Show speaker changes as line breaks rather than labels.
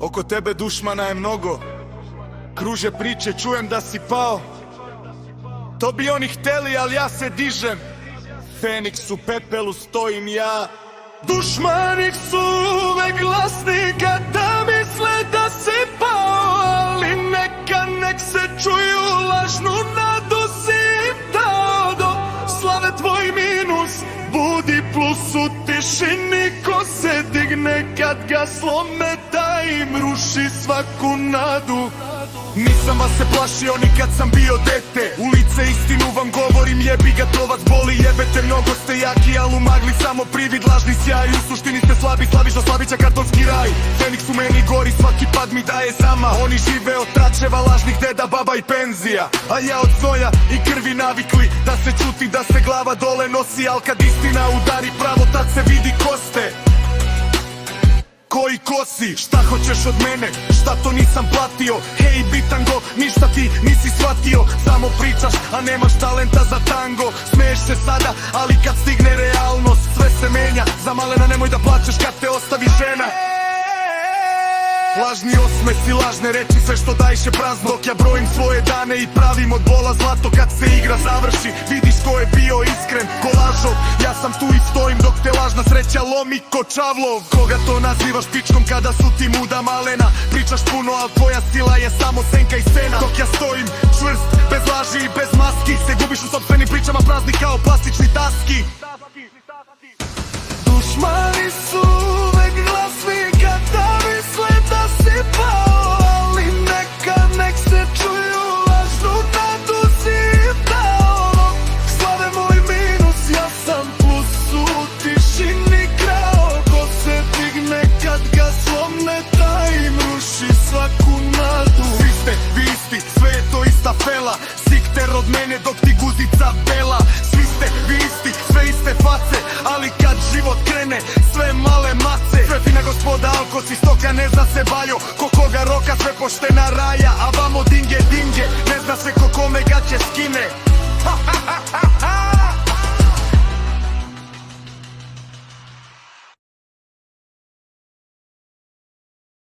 Oko tebe dušmana je mnogo, kruže priče, čujem da si pao. To bi oni hteli, ali ja se dižem. Feniks u pepelu stojim ja. Dušmani su uvek glasni kada misle da si pao, ali nek se čuju, lažnu nadu si im dao. Do slave tvoj minus, budi plus u tišini. Ko se digne kad ga slome, da im ruši svaku nadu. Nisam vas se plašio ni kad sam bio dete, u lice istinu vam govorim, jebi ga to vas boli. Jebete, mnogo ste jaki, al u magli samo privid, lažni sjaj. U suštini ste slabi, slaviš do slabića kartonski raj. Feniks u meni gori, svaki pad mi daje sama. Oni žive od tračeva, lažnih deda, baba i penzija, a ja od znoja i krvi navikli da se čuti, da se glava dole nosi. Al kad istina udari pravo, tad se vidi ko ste, koji kosi. Šta hoćeš od mene, šta to nisam platio? Hej bitango, ništa ti nisi shvatio. Samo pričaš, a nemaš talenta za tango. Smeješ se sada, ali kad stigne realnost, sve se menja. Za malena nemoj da plačeš kad te ostavi žena. Lažni osmesi, lažne reči, sve što daješ je prazno. Dok ja brojim svoje dane i pravim od bola zlato. Kad se igra završi, vidiš ko je bio iskren, ko lažov. Ja sam tu i stojim dok te lažna sreća lomi ko čavlov. Koga to nazivaš pičkom kada su ti muda malena? Pričaš puno, al tvoja sila je samo senka i sena. Dok ja stojim čvrst, bez laži i bez maski, se gubiš u sopstvenim pričama, prazni kao plastični taski. Dušmani su uvek glasni kada misle da si pao, ali nek se čuju, lažnu nadu si im dao. Slave moj minus, ja sam plus u tišini krao. Ko se digne kad ga slomne, da im ruši svaku nadu. Svi ste vi isti, sve je to ista fela, sikter od mene dok ti guzica bela. Svi ste vi isti, sve iste face, ali kad život krene, sve male mace. Sve fina gospoda, alkosi, stoka ne zna se bajo. Ko koga roka, sve poštena raja, a vamo dinge, ne zna se ko kome gaće skine. Ha ha ha.